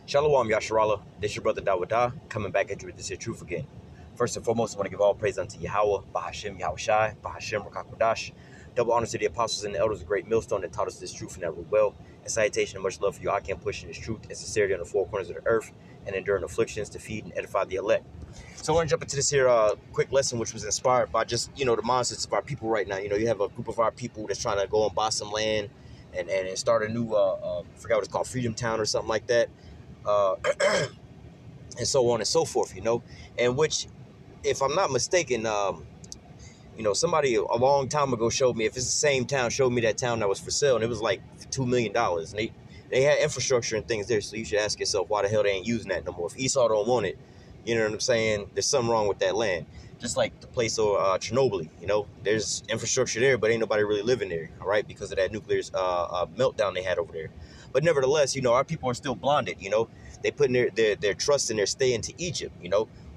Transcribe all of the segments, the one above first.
Shalom Yasharala, this your brother Dawada, coming back at you with this here truth again. First and foremost, I want to give all praise unto Yahweh, Bahashem Yahushai, Bahashem Rakakodash. Double honors to the apostles and the elders of Great Millstone that taught us this truth and that rule well. And salutation and much love for you. I can push in this truth and sincerity on the four corners of the earth and enduring afflictions to feed and edify the elect. So I want to jump into this here quick lesson, which was inspired by just, the mindsets of our people right now. You have a group of our people that's trying to go and buy some land and start a new, I forgot what it's called, Freedom Town or something like that. And so on and so forth, and which, if I'm not mistaken, somebody a long time ago showed me, if it's the same town, showed me that town that was for sale, and it was like $2 million, and they had infrastructure and things there, so you should ask yourself why the hell they ain't using that no more. If Esau don't want it, you know what I'm saying, there's something wrong with that land. Just like the place of Chernobyl, there's infrastructure there, but ain't nobody really living there, all right, because of that nuclear meltdown they had over there. But nevertheless, our people are still blinded, they put their trust and their stay into Egypt,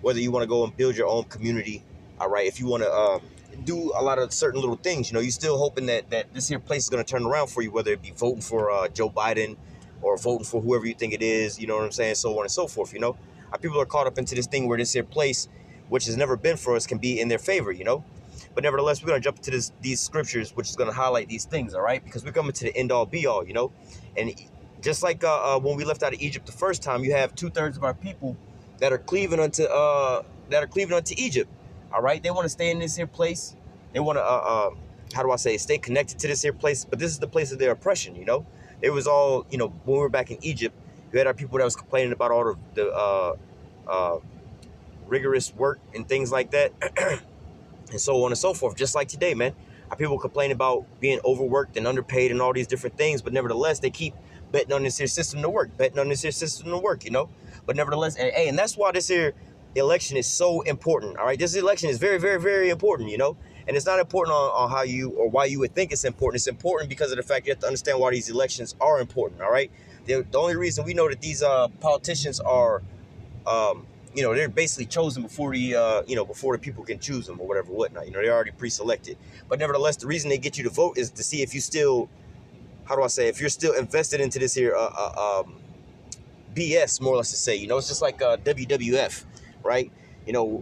whether you want to go and build your own community, all right, if you want to do a lot of certain little things, you still hoping that this here place is going to turn around for you, whether it be voting for Joe Biden or voting for whoever you think it is, you know what I'm saying, so on and so forth, Our people are caught up into this thing where this here place, which has never been for us, can be in their favor, But nevertheless, we're going to jump into these scriptures, which is going to highlight these things, all right? Because we're coming to the end all be all, And just like when we left out of Egypt the first time, you have 2/3 of our people that are cleaving unto Egypt, all right? They want to stay in this here place. They want to, stay connected to this here place. But this is the place of their oppression, It was all, when we were back in Egypt, you had our people that was complaining about all the rigorous work and things like that, and so on and so forth. Just like today, man, our people complain about being overworked and underpaid and all these different things, but nevertheless, they keep betting on this here system to work, But nevertheless, and that's why this here election is so important, all right? This election is very, very, very important, And it's not important on how you or why you would think it's important. It's important because of the fact you have to understand why these elections are important, all right? The only reason we know that these politicians are, they're basically chosen before before the people can choose them or whatever, whatnot. They're already pre-selected. But nevertheless, the reason they get you to vote is to see if you still, if you're still invested into this here BS, more or less to say. It's just like WWF, right?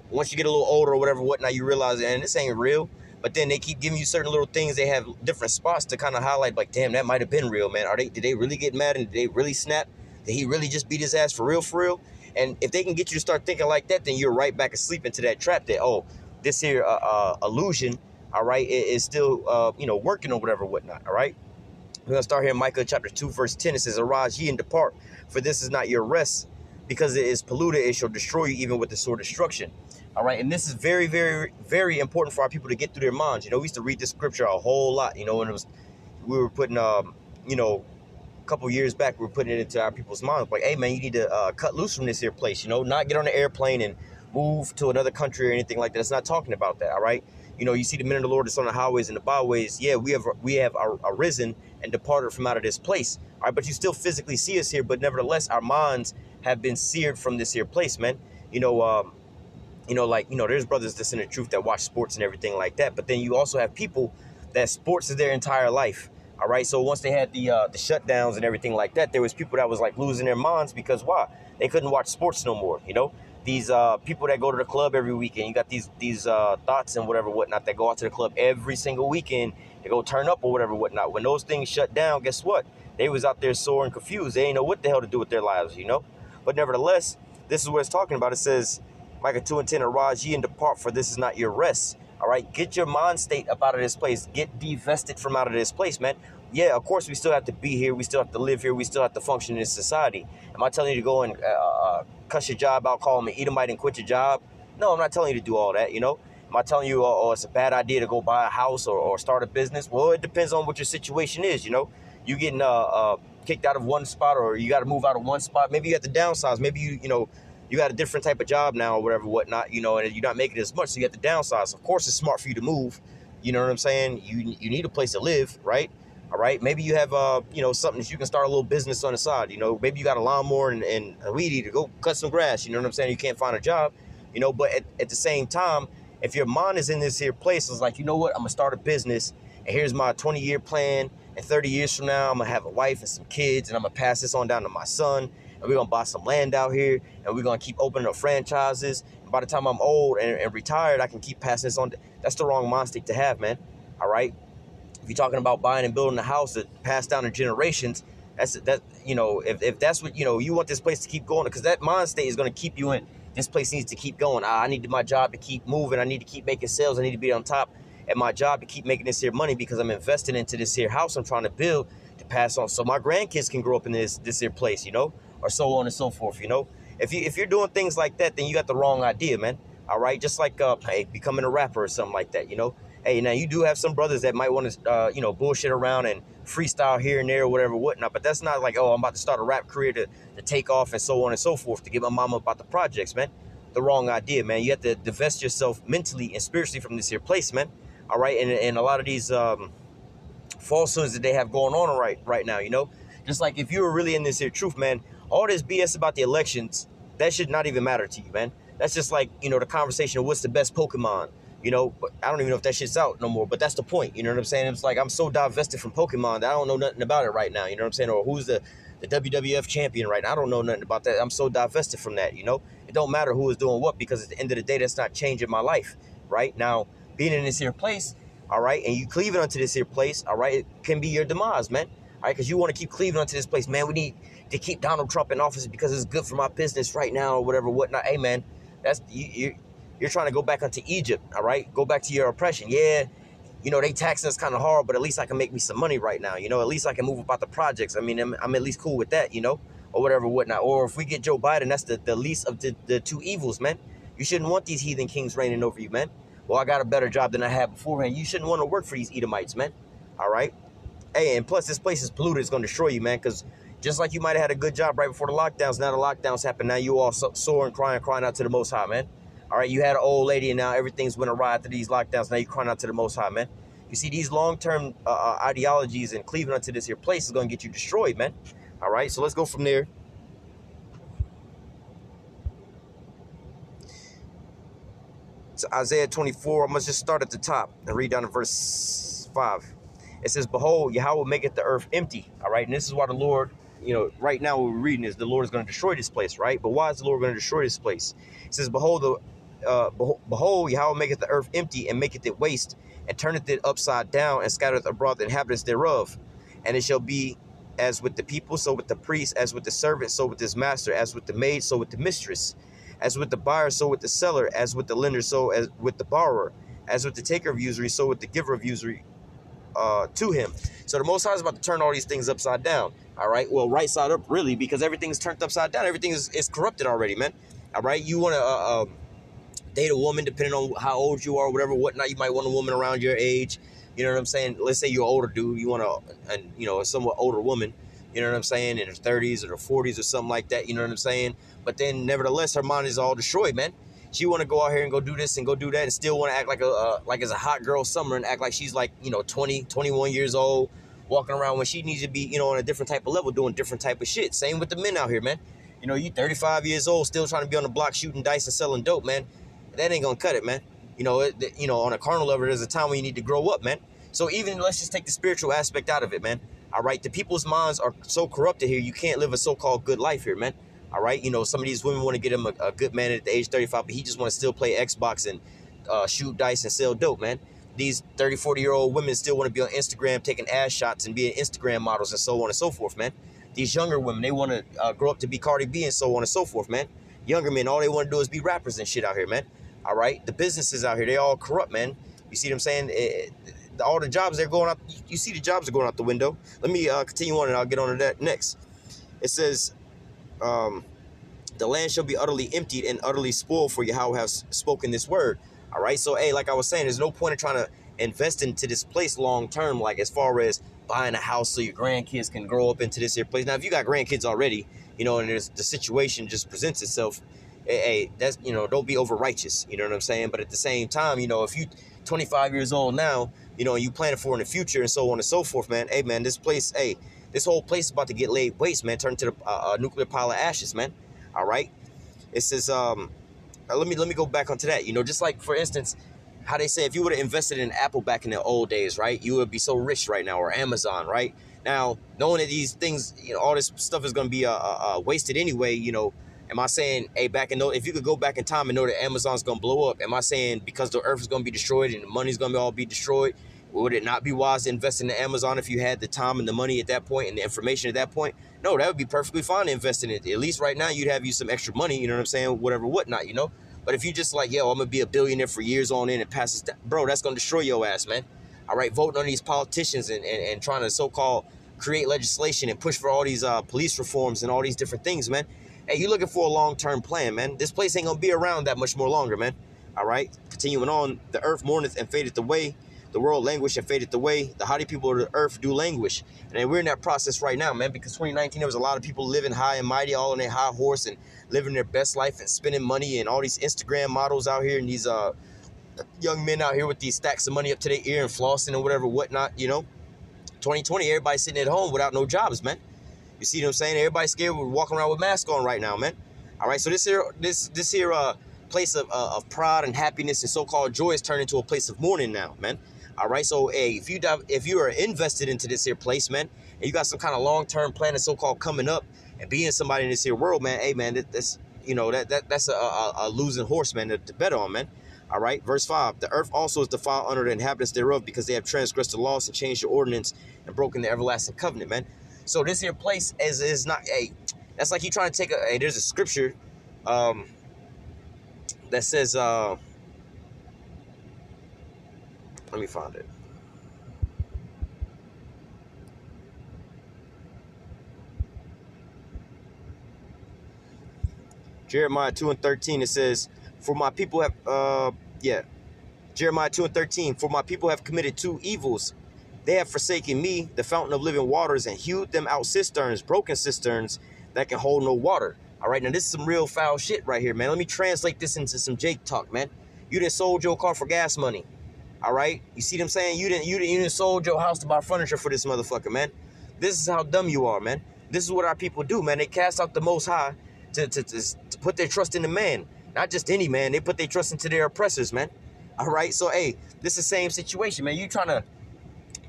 Once you get a little older or whatever, whatnot, you realize, and this ain't real. But then they keep giving you certain little things. They have different spots to kind of highlight, like, damn, that might have been real, man. Did they really get mad and did they really snap? Did he really just beat his ass for real, for real? And if they can get you to start thinking like that, then you're right back asleep into that trap that, this here illusion, all right, is still, working or whatever, whatnot, all right? We're going to start here in Micah chapter 2, verse 10. It says, "Arise ye and depart, for this is not your rest. Because it is polluted, it shall destroy you even with the sword of destruction." All right, and this is very, very, very important for our people to get through their minds. We used to read this scripture a whole lot, and we were putting, a couple years back, we were putting it into our people's minds. Like, hey, man, you need to cut loose from this here place, not get on the airplane and move to another country or anything like that. It's not talking about that, all right? You see the men of the Lord that's on the highways and the byways. Yeah, we have arisen and departed from out of this place. All right, but you still physically see us here, but nevertheless, our minds have been seared from this here place, man. There's brothers that's in the truth that watch sports and everything like that. But then you also have people that sports is their entire life. All right. So once they had the shutdowns and everything like that, there was people that was like losing their minds because why? They couldn't watch sports no more. These people that go to the club every weekend, you got these thoughts and whatever, whatnot, that go out to the club every single weekend to go turn up or whatever, whatnot. When those things shut down, guess what? They was out there sore and confused. They ain't know what the hell to do with their lives, But nevertheless, this is what it's talking about. It says, Micah 2 and 10, "Arise ye and depart, for this is not your rest." All right, get your mind state up out of this place. Get divested from out of this place, man. Yeah, of course, we still have to be here. We still have to live here. We still have to function in this society. Am I telling you to go and cuss your job out, call them an Edomite and quit your job? No, I'm not telling you to do all that, Am I telling you, it's a bad idea to go buy a house or start a business? Well, it depends on what your situation is, You getting kicked out of one spot, or you got to move out of one spot. Maybe you have to downsize. Maybe you got a different type of job now or whatever, whatnot, and you're not making as much, so you have to downsize. Of course, it's smart for you to move. You know what I'm saying? You need a place to live, right? All right. Maybe you have, something that you can start a little business on the side. Maybe you got a lawnmower and a weed eater. Go cut some grass. You know what I'm saying? You can't find a job, but at the same time, if your mind is in this here place, it's like, you know what? I'm going to start a business, and here's my 20-year plan. And 30 years from now, I'm going to have a wife and some kids, and I'm going to pass this on down to my son. and we're gonna buy some land out here, and we're gonna keep opening up franchises. And by the time I'm old and retired, I can keep passing this on. That's the wrong mind state to have, man. All right. If you're talking about buying and building a house that passed down in generations, if that's what you want this place to keep going, because that mind state is going to keep you in. This place needs to keep going. I need my job to keep moving. I need to keep making sales. I need to be on top at my job to keep making this here money, because I'm investing into this here house I'm trying to build to pass on, so my grandkids can grow up in this here place, or so on and so forth. If you're doing things like that, then you got the wrong idea, man. All right, just like becoming a rapper or something like that. Hey, now you do have some brothers that might want to, bullshit around and freestyle here and there or whatever, whatnot. But that's not like, oh, I'm about to start a rap career to take off and so on and so forth to get my mama about the projects, man. The wrong idea, man. You have to divest yourself mentally and spiritually from this here place, man. All right, and a lot of these falsehoods that they have going on right now, just like if you were really in this here truth, man, all this BS about the elections, that should not even matter to you, man. That's just like, the conversation of what's the best Pokemon. But I don't even know if that shit's out no more, but that's the point. You know what I'm saying? It's like I'm so divested from Pokemon that I don't know nothing about it right now. You know what I'm saying? Or who's the WWF champion right now? I don't know nothing about that. I'm so divested from that, It don't matter who is doing what, because at the end of the day, that's not changing my life, right? Now, being in this here place, all right, and you cleaving onto this here place, all right, it can be your demise, man. All right, because you want to keep cleaving onto this place, man. We need to keep Donald Trump in office because it's good for my business right now or whatever, whatnot. Hey, man, that's you're trying to go back onto Egypt, all right? Go back to your oppression. Yeah, they taxing us kind of hard, but at least I can make me some money right now. At least I can move about the projects. I mean, I'm at least cool with that, or whatever, whatnot. Or if we get Joe Biden, that's the least of the two evils, man. You shouldn't want these heathen kings reigning over you, man. Well, I got a better job than I had beforehand. You shouldn't want to work for these Edomites, man. All right? Hey, and plus this place is polluted. It's going to destroy you, man, because just like you might have had a good job right before the lockdowns, now the lockdowns happen. Now you all sore and crying out to the Most High, man. All right, you had an old lady, and now everything's went awry after these lockdowns. Now you're crying out to the Most High, man. You see, these long-term ideologies and cleaving onto this here place is going to get you destroyed, man. All right, so let's go from there. To Isaiah 24, I'm going to just start at the top and read down to verse 5. It says, behold, Yahweh maketh the earth empty. All right, and this is why the Lord, right now what we're reading is the Lord is going to destroy this place, right? But why is the Lord going to destroy this place? It says, behold, Yahweh maketh the earth empty, and maketh it waste, and turneth it upside down, and scattereth abroad the inhabitants thereof. And it shall be as with the people, so with the priest, as with the servant, so with his master, as with the maid, so with the mistress, as with the buyer, so with the seller, as with the lender, so as with the borrower, as with the taker of usury, so with the giver of usury to him. So the Most High is about to turn all these things upside down. All right, well, right side up, really, because everything's turned upside down. Everything is corrupted already, man. All right, you want to date a woman, depending on how old you are, whatever, whatnot. You might want a woman around your age. You know what I'm saying? Let's say you're an older dude. You want a somewhat older woman. You know what I'm saying? In her 30s or her 40s or something like that. You know what I'm saying? But then, nevertheless, her mind is all destroyed, man. She want to go out here and go do this and go do that, and still want to act like it's a hot girl summer, and act like she's like 20, 21 years old, walking around when she needs to be on a different type of level, doing different type of shit. Same with the men out here, man. You 35 years old, still trying to be on the block shooting dice and selling dope, man. That ain't gonna cut it, man. On a carnal level, there's a time when you need to grow up, man. So even let's just take the spiritual aspect out of it, man. All right, the people's minds are so corrupted here. You can't live a so-called good life here, man. All right, some of these women want to get him a good man at the age 35, but he just want to still play Xbox and shoot dice and sell dope, man. These 30, 40-year-old women still want to be on Instagram taking ass shots and being Instagram models and so on and so forth, man. These younger women, they want to grow up to be Cardi B and so on and so forth, man. Younger men, all they want to do is be rappers and shit out here, man. All right, the businesses out here, they all corrupt, man. You see what I'm saying? All the jobs, they're going out. You see the jobs are going out the window. Let me continue on, and I'll get on to that next. It says, the land shall be utterly emptied and utterly spoiled, for Yahweh has spoken this word. All right, so hey, like I was saying, there's no point in trying to invest into this place long term, like as far as buying a house so your grandkids can grow up into this here place. Now, if you got grandkids already, and there's the situation just presents itself, hey, that's don't be over righteous. You know what I'm saying? But at the same time, if you 25 years old now, and you planning for in the future and so on and so forth, man. Hey, man, this whole place is about to get laid waste, man. Turn to a nuclear pile of ashes, man. All right. It says, let me go back onto that. Just like, for instance, how they say if you would have invested in Apple back in the old days, right, you would be so rich right now, or Amazon, right? Now, knowing that these things, all this stuff is going to be wasted anyway, am I saying, hey, if you could go back in time and know that Amazon's going to blow up, am I saying because the earth is going to be destroyed and the money's going to all be destroyed, would it not be wise to invest in Amazon if you had the time and the money at that point and the information at that point? No, that would be perfectly fine to invest in it. At least right now, you'd have some extra money, you know what I'm saying? Whatever, whatnot, But if you just like, yo, I'm going to be a billionaire for years on in and pass this down, bro, that's going to destroy your ass, man. All right, voting on these politicians and trying to so-called create legislation and push for all these police reforms and all these different things, man. Hey, you looking for a long-term plan, man. This place ain't going to be around that much more longer, man. All right, continuing on, the earth mourneth and fadeth away. The world languish and fadeth away. The haughty people of the earth do languish. And we're in that process right now, man, because 2019, there was a lot of people living high and mighty, all on their high horse and living their best life and spending money, and all these Instagram models out here and these young men out here with these stacks of money up to their ear and flossing and whatever, whatnot, 2020, everybody sitting at home without no jobs, man. You see what I'm saying? Everybody's scared. We're walking around with masks on right now, man. All right, so this here place of pride and happiness and so-called joy is turned into a place of mourning now, man. All right, so hey, if you are invested into this here place, man, and you got some kind of long-term plan and so-called coming up and being somebody in this here world, man, hey, man, that's a losing horse, man, to bet on, man. All right, verse 5, the earth also is defiled under the inhabitants thereof, because they have transgressed the laws and changed the ordinance and broken the everlasting covenant, man. So this here place is not, hey, that's like you trying to take there's a scripture that says, let me find it. Jeremiah 2:13, it says, for my people have, Jeremiah 2:13, for my people have committed two evils. They have forsaken me, the fountain of living waters, and hewed them out cisterns, broken cisterns that can hold no water. All right, now this is some real foul shit right here, man. Let me translate this into some Jake talk, man. You done sold your car for gas money. All right, you see what I'm saying? You didn't sold your house to buy furniture for this motherfucker, man. This is how dumb you are, man. This is what our people do, man. They cast out the Most High to put their trust in the man, not just any man. They put their trust into their oppressors, man. All right, so hey, this is the same situation, man. You trying to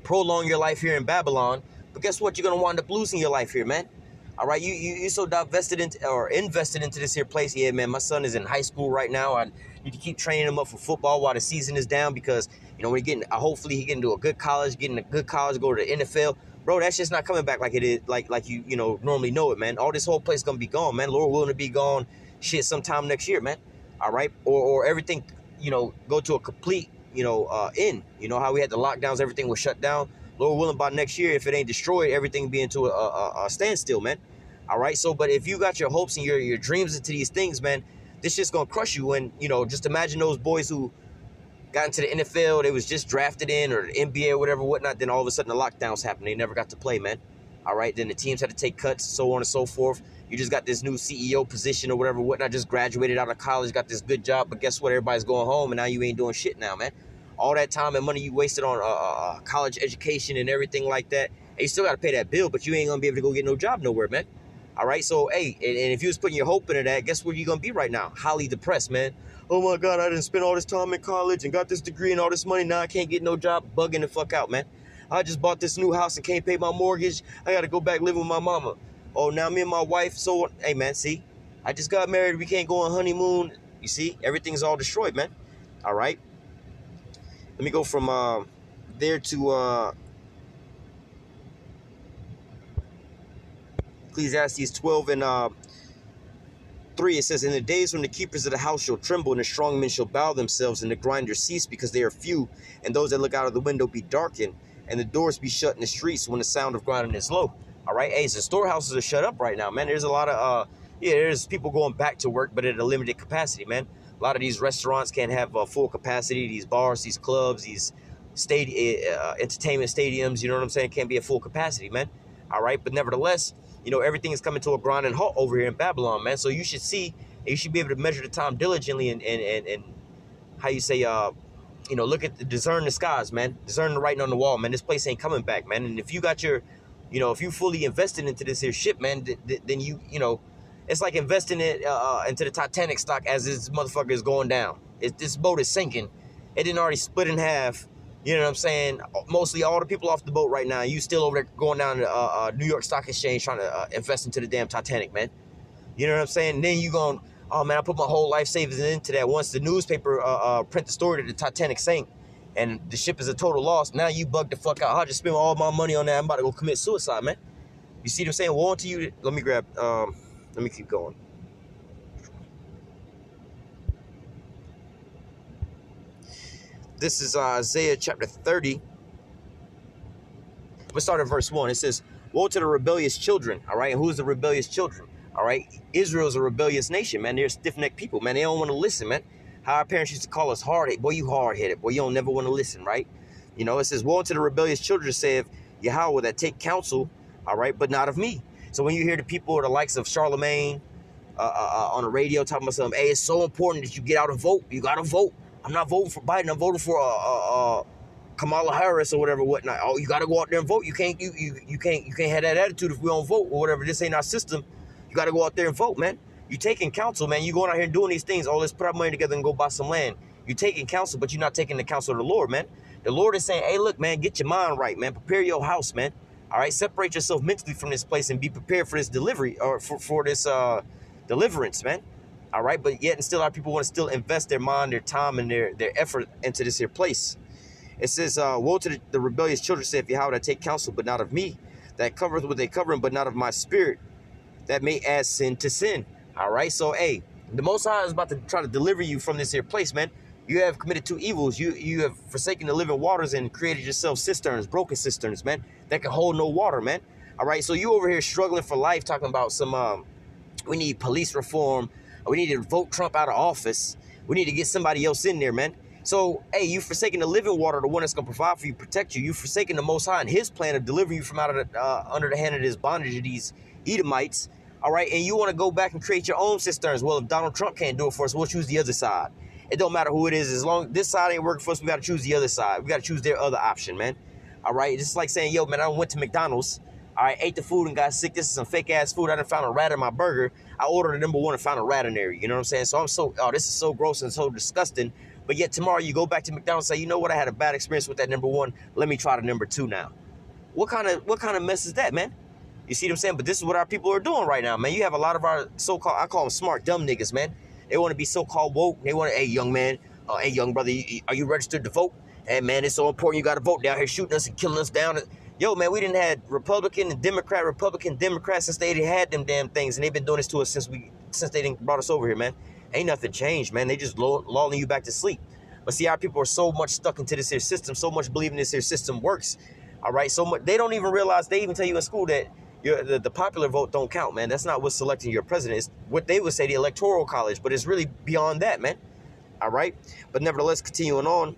prolong your life here in Babylon, but guess what? You're gonna wind up losing your life here, man. All right, you so invested into this here place. Yeah, man, my son is in high school right now. I need to keep training him up for football while the season is down, because when hopefully he get into a good college, go to the NFL. Bro, that's just not coming back like it is, like you normally know it, man. All this whole place gonna be gone, man. Lord willing to be gone, shit, sometime next year, man. All right, or everything, go to a complete, end. You know how we had the lockdowns, everything was shut down. Lord willing, by next year, if it ain't destroyed, everything be into a standstill, man. All right, so but if you got your hopes and your dreams into these things, man, this shit's gonna crush you. And just imagine those boys who got into the NFL, they was just drafted in, or the NBA or whatever, whatnot. Then all of a sudden the lockdowns happened. They never got to play, man. All right, then the teams had to take cuts, so on and so forth. You just got this new CEO position or whatever, whatnot. Just graduated out of college, got this good job, but guess what? Everybody's going home, and now you ain't doing shit now, man. All that time and money you wasted on college education and everything like that, and you still got to pay that bill, but you ain't gonna be able to go get no job nowhere, man. All right, so hey, and if you was putting your hope into that, guess where you're gonna be right now? Highly depressed, man. Oh my God, I didn't spend all this time in college and got this degree and all this money. Now I can't get no job. Bugging the fuck out, man. I just bought this new house and can't pay my mortgage. I got to go back living with my mama. Oh, now me and my wife. So, hey, man, see, I just got married. We can't go on honeymoon. You see, everything's all destroyed, man. All right. Let me go from there to Ecclesiastes 12 and 3. It says, in the days when the keepers of the house shall tremble, and the strong men shall bow themselves, and the grinders cease because they are few, and those that look out of the window be darkened, and the doors be shut in the streets when the sound of grinding is low. All right, hey, so storehouses are shut up right now, man. There's a lot of there's people going back to work, but at a limited capacity, man. A lot of these restaurants can't have full capacity. These bars, these clubs, these entertainment stadiums, you know what I'm saying, can't be at full capacity, man. All right, but nevertheless, everything is coming to a grinding halt over here in Babylon, man. So you should see, you should be able to measure the time diligently and how you say, look at discern the skies, man. Discern the writing on the wall, man. This place ain't coming back, man. And if you got your, if you fully invested into this here shit, man, then it's like investing it into the Titanic stock as this motherfucker is going down. This boat is sinking. It didn't already split in half You know what I'm saying? Mostly all the people off the boat right now. You still over there going down to New York Stock Exchange trying to invest into the damn Titanic, man. You know what I'm saying? Then you going, oh man, I put my whole life savings into that. Once the newspaper print the story that the Titanic sank and the ship is a total loss, now you bug the fuck out. I just spent all my money on that. I'm about to go commit suicide, man. You see what I'm saying? Woe unto you. Let me grab. Let me keep going. This is Isaiah chapter 30. Let's start at verse 1. It says, woe to the rebellious children. All right. And who's the rebellious children? All right. Israel's a rebellious nation, man. They're stiff-necked people, man. They don't want to listen, man. How our parents used to call us hard-headed. Boy, you hard-headed. Boy, you don't never want to listen, right? You know, it says, woe to the rebellious children, saith Yahweh, that take counsel, all right, but not of me. So when you hear the people or the likes of Charlemagne on the radio talking about something, hey, it's so important that you get out and vote. You got to vote. I'm not voting for Biden. I'm voting for Kamala Harris or whatever, whatnot. Oh, you got to go out there and vote. You can't have that attitude if we don't vote or whatever. This ain't our system. You got to go out there and vote, man. You taking counsel, man. You going out here and doing these things. Oh, let's put our money together and go buy some land. You taking counsel, but you're not taking the counsel of the Lord, man. The Lord is saying, hey, look, man, get your mind right, man. Prepare your house, man. All right, separate yourself mentally from this place and be prepared for this delivery or for this deliverance, man. All right, but yet and still our people want to still invest their mind, their time, and their effort into this here place. It says, woe to the rebellious children, saith Yahweh, that take counsel, but not of me, that covereth with a covering, but not of my spirit, that may add sin to sin. All right, so, hey, the Most High is about to try to deliver you from this here place, man. You have committed two evils. You have forsaken the living waters and created yourself cisterns, broken cisterns, man, that can hold no water, man. All right, so you over here struggling for life, talking about some, we need police reform. We need to vote Trump out of office. We need to get somebody else in there, man. So, hey, you forsaking the living water, the one that's going to provide for you, protect you. You forsaking the Most High and his plan of delivering you from out of the, under the hand of this bondage of these Edomites. All right, and you want to go back and create your own cisterns. Well, if Donald Trump can't do it for us, we'll choose the other side. It don't matter who it is. As long as this side ain't working for us, we got to choose the other side. We got to choose their other option, man. All right, it's just like saying, yo, man, I went to McDonald's. All right, ate the food and got sick. This is some fake ass food. I done found a rat in my burger. I ordered a number one and found a rat in there. You know what I'm saying? So I'm so, oh, this is so gross and so disgusting. But yet tomorrow you go back to McDonald's and say, you know what? I had a bad experience with that number one. Let me try the number two now. What kind of mess is that, man? You see what I'm saying? But this is what our people are doing right now, man. You have a lot of our so-called, I call them smart, dumb niggas, man. They want to be so-called woke. They want to, hey, young man, hey, young brother, are you registered to vote? Hey, man, it's so important. You got to vote down here shooting us and killing us down. Yo, man, we didn't had Republican and Democrat since they had them damn things, and they've been doing this to us since they didn't brought us over here, man. Ain't nothing changed, man. They just lulling you back to sleep. But see, our people are so much stuck into this here system, so much believing this here system works. All right, so much they don't even realize. They even tell you in school that the popular vote don't count, man. That's not what's selecting your president. It's what they would say, the electoral college, but it's really beyond that, man. All right, but nevertheless, continuing on.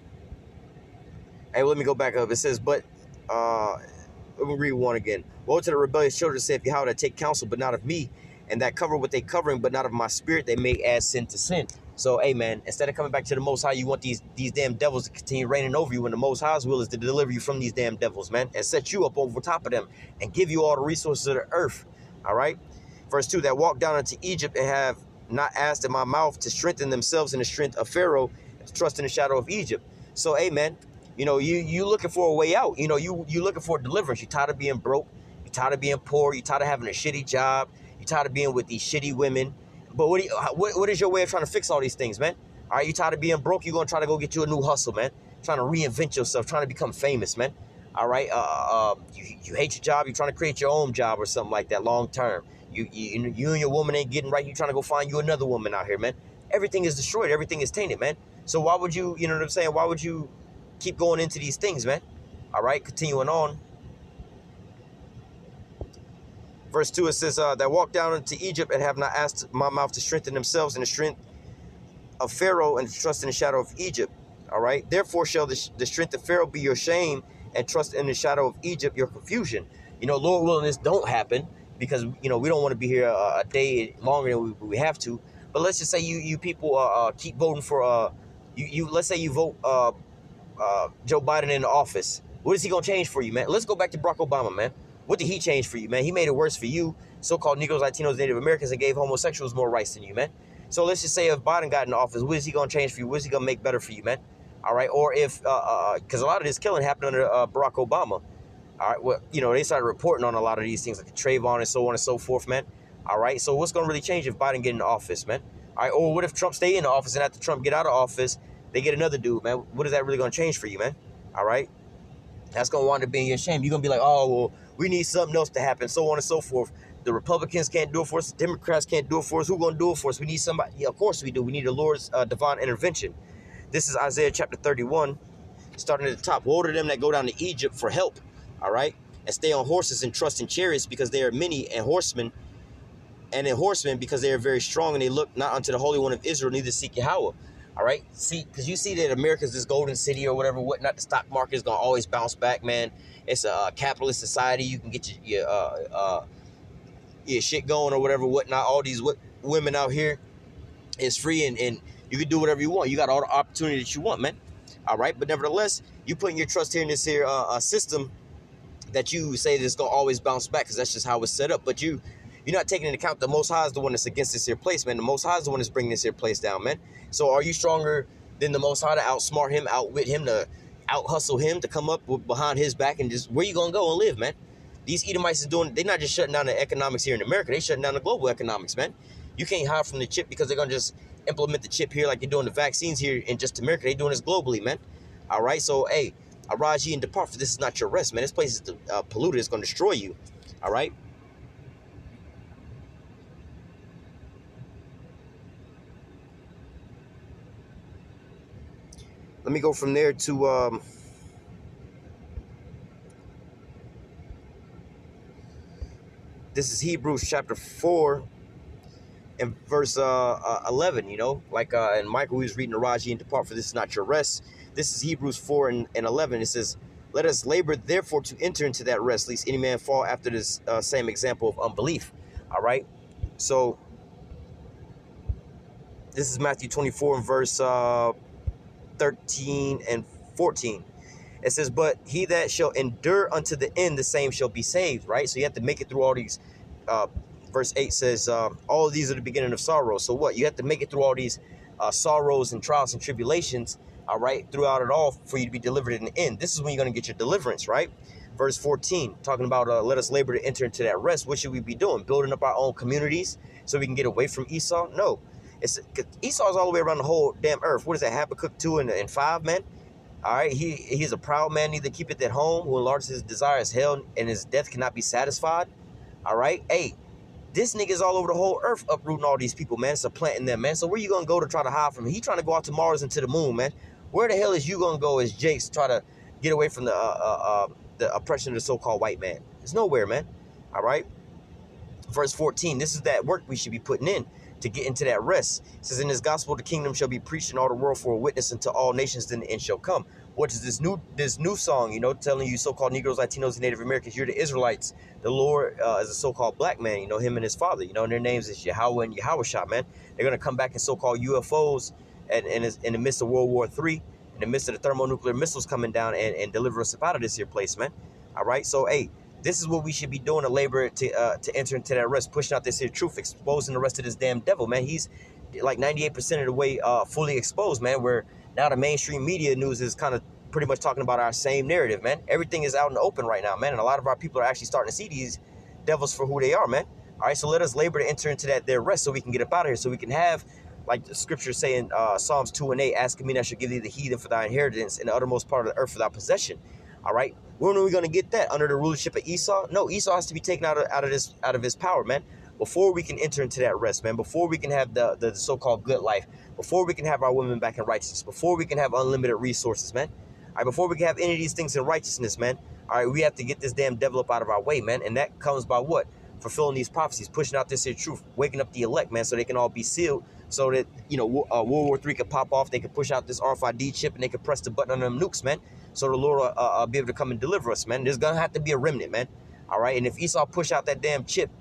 Hey, let me go back up. It says, but let me read one again. Woe to the rebellious children, saith Yahweh, that take counsel, but not of me, and that cover what they covering, but not of my spirit, they may add sin to sin. So, hey, man, instead of coming back to the Most High, you want these damn devils to continue reigning over you, when the Most High's will is to deliver you from these damn devils, man, and set you up over top of them, and give you all the resources of the earth, all right? Verse 2, that walk down into Egypt and have not asked in my mouth to strengthen themselves in the strength of Pharaoh, and to trust in the shadow of Egypt. So, hey, man, you know, you looking for a way out. You know, you looking for deliverance. You're tired of being broke. You're tired of being poor. You're tired of having a shitty job. You're tired of being with these shitty women. But what is your way of trying to fix all these things, man? All right, you tired of being broke? You're going to try to go get you a new hustle, man. Trying to reinvent yourself, trying to become famous, man. All right, you hate your job. You're trying to create your own job or something like that long term. You and your woman ain't getting right. You're trying to go find you another woman out here, man. Everything is destroyed. Everything is tainted, man. So why would you, you know what I'm saying? Why would you keep going into these things, man? All right, continuing on. Verse 2, it says, that walk down into Egypt and have not asked my mouth to strengthen themselves in the strength of Pharaoh and to trust in the shadow of Egypt. All right, therefore shall the strength of Pharaoh be your shame, and trust in the shadow of Egypt your confusion. You know, Lord willing, this don't happen, because, you know, we don't want to be here a day longer than we have to. But let's just say you people keep voting for, let's say you vote Joe Biden into office. What is he going to change for you, man? Let's go back to Barack Obama, man. What did he change for you, man? He made it worse for you, so-called Negroes, Latinos, Native Americans, and gave homosexuals more rights than you, man. So let's just say if Biden got in office, what is he going to change for you? What is he going to make better for you, man? All right, or if because a lot of this killing happened under Barack Obama. All right, well, they started reporting on a lot of these things like the Trayvon and so on and so forth, man. All right, so what's going to really change if Biden get into office, man? All right, or what if Trump stay in the office and after Trump get out of office, they get another dude, man? What is that really going to change for you, man? All right, that's going to wind up being your shame. You're going to be like, oh, well, we need something else to happen, so on and so forth. The Republicans can't do it for us. The Democrats can't do it for us. Who's going to do it for us? We need somebody. Yeah, of course we do. We need the Lord's divine intervention. This is Isaiah chapter 31, starting at the top. Woe to them that go down to Egypt for help, all right? And stay on horses and trust in chariots because they are many, and horsemen, and in horsemen because they are very strong, and they look not unto the Holy One of Israel, neither seek Yahweh. All right? See, because you see that America's this golden city or whatever, whatnot. The stock market is going to always bounce back, man. It's a capitalist society. You can get your shit going or whatever, whatnot. All these women out here is free, and you can do whatever you want. You got all the opportunity that you want, man. All right? But nevertheless, you putting your trust here in this here system that you say that it's going to always bounce back because that's just how it's set up. But you're not taking into account the Most High is the one that's against this here place, man. The Most High is the one that's bringing this here place down, man. So are you stronger than the Most High to outsmart him, outwit him, to out-hustle him, to come up behind his back and just, where you going to go and live, man? These Edomites is doing, they're not just shutting down the economics here in America. They're shutting down the global economics, man. You can't hide from the chip because they're going to just implement the chip here like they're doing the vaccines here in just America. They're doing this globally, man. All right, so, hey, arise ye and depart, for this is not your rest, man. This place is polluted. It's going to destroy you. All right? Let me go from there to this is Hebrews chapter 4 and verse 11, like and Michael, who was reading Arise ye and depart, for this is not your rest. This is Hebrews 4 and 11. It says, let us labor therefore to enter into that rest, lest any man fall after this same example of unbelief. All right, so this is Matthew 24 and verse 13 and 14. It says, but he that shall endure unto the end, the same shall be saved. Right, so you have to make it through all these. Verse 8 says, all of these are the beginning of sorrow. So what? You have to make it through all these sorrows and trials and tribulations, all right, throughout it all for you to be delivered in the end. This is when you're going to get your deliverance, right? Verse 14, talking about let us labor to enter into that rest. What should we be doing? Building up our own communities so we can get away from Esau? No. Esau's all the way around the whole damn earth. What is that, Habakkuk 2 and 5, man? All right, he's a proud man, neither keepeth at home, who enlarges his desire as hell, and his death cannot be satisfied. All right, hey, this nigga's all over the whole earth uprooting all these people, man, supplanting them, man. So where you going to go to try to hide from him? He trying to go out to Mars and to the moon, man. Where the hell is you going to go as Jake's try to get away from the oppression of the so-called white man? It's nowhere, man. All right. Verse 14, this is that work we should be putting in to get into that rest. It says, in this gospel, the kingdom shall be preached in all the world for a witness unto all nations, then the end shall come. What is this new song, telling you so-called Negroes, Latinos, and Native Americans, you're the Israelites. The Lord is a so-called black man, him and his father, and their names is Yahweh and Yahweh, man. They're going to come back in so-called UFOs and in the midst of World War III, in the midst of the thermonuclear missiles coming down and deliver us up out of this here place, man. All right, so, hey, this is what we should be doing, to labor to enter into that rest, pushing out this here truth, exposing the rest of this damn devil, man. He's like 98% of the way fully exposed, man, where now the mainstream media news is kind of pretty much talking about our same narrative, man. Everything is out in the open right now, man, and a lot of our people are actually starting to see these devils for who they are, man. All right, so let us labor to enter into their rest so we can get up out of here, so we can have, like the scripture saying, Psalms 2 and 8, ask of me and I shall give thee the heathen for thy inheritance and the uttermost part of the earth for thy possession. All right, when are we going to get that? Under the rulership of Esau? No, Esau has to be taken out of his power, man, before we can enter into that rest, man, before we can have the so-called good life, before we can have our women back in righteousness, before we can have unlimited resources, man. All right, before we can have any of these things in righteousness, man, all right, we have to get this damn devil up out of our way, man, and that comes by what? Fulfilling these prophecies, pushing out this here truth, waking up the elect, man, so they can all be sealed, so that, World War III could pop off, they could push out this RFID chip, and they could press the button on them nukes, man, so the Lord will be able to come and deliver us, man. There's going to have to be a remnant, man, all right, and if Esau push out that damn chip,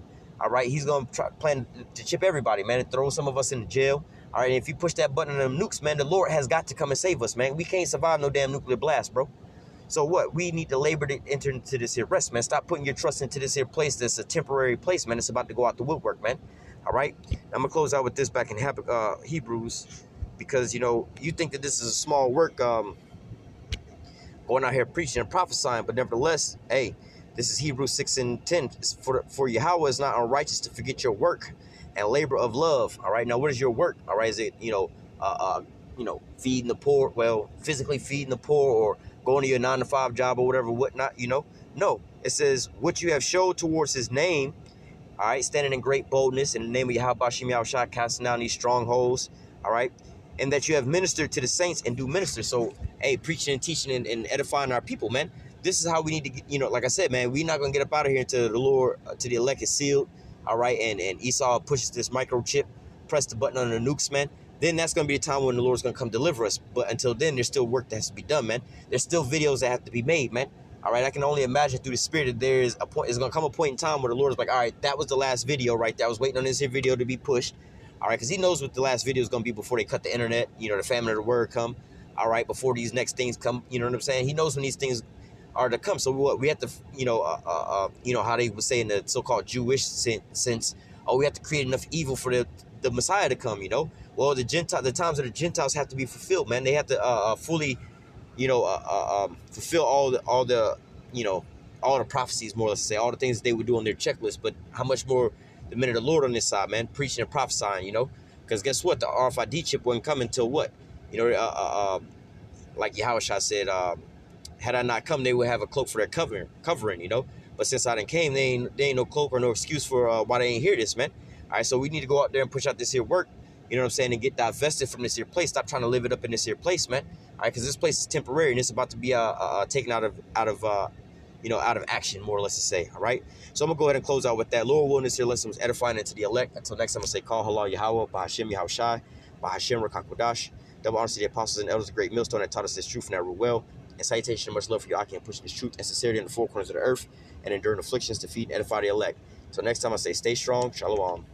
all right, he's going to plan to chip everybody, man, and throw some of us in jail. All right, and if you push that button on them nukes, man, the Lord has got to come and save us, man. We can't survive no damn nuclear blast, bro. So what? We need to labor to enter into this here rest, man. Stop putting your trust into this here place that's a temporary place, man. It's about to go out the woodwork, man. All right? I'm going to close out with this back in Hebrews because you know you think that this is a small work, going out here preaching and prophesying, but nevertheless, hey, this is Hebrews 6:10. It's for Yahweh is not unrighteous to forget your work and labor of love. All right, now what is your work? All right, is it feeding the poor? Well, physically feeding the poor, or going to your 9 to 5 job or whatever, whatnot. No, it says what you have showed towards His name. All right, standing in great boldness in the name of Yahweh Bashim Yahushua, casting down these strongholds. All right, and that you have ministered to the saints and do minister. So, hey, preaching and teaching and edifying our people, man. This is how we need to get, like I said, man, we're not going to get up out of here until the Lord, to the elect is sealed. All right, and Esau pushes this microchip, press the button on the nukes, man. Then that's going to be a time when the Lord's going to come deliver us. But until then, there's still work that has to be done, man. There's still videos that have to be made, man. All right, I can only imagine through the Spirit that there is a point. It's going to come a point in time where the Lord is like, all right, that was the last video right there. I was waiting on this here video to be pushed. All right, because He knows what the last video is going to be before they cut the internet, the famine of the word come. All right, before these next things come, you know what I'm saying? He knows when these things are to come. So what we have to, how they would say in the so-called Jewish sense, we have to create enough evil for the Messiah to come, Well, the times of the Gentiles have to be fulfilled, man. They have to fully, fulfill all the prophecies, more or less, to say all the things that they would do on their checklist. But how much more the men of the Lord on this side, man, preaching and prophesying, because guess what? The RFID chip wasn't coming until what? Like Yahushua said, had I not come, they would have a cloak for their covering, But since I didn't came, they ain't no cloak or no excuse for why they ain't hear this, man. All right, so we need to go out there and push out this here work, you know what I'm saying, and get divested from this here place. Stop trying to live it up in this here place, man. All right, because this place is temporary and it's about to be taken out of action, more or less to say. All right, so I'm gonna go ahead and close out with that. Lord willing, this here lesson was edifying into the elect. Until next time, I'm gonna say, call halal Yahweh, Bahashem Yahushai, Bahashem Rakakwadash. Double honor to the apostles and elders, the great millstone that taught us this truth and that rule well. And salutation and much love for you. I can push this truth and sincerity in the four corners of the earth and enduring afflictions to feed and edify the elect. So next time I say, stay strong. Shalom.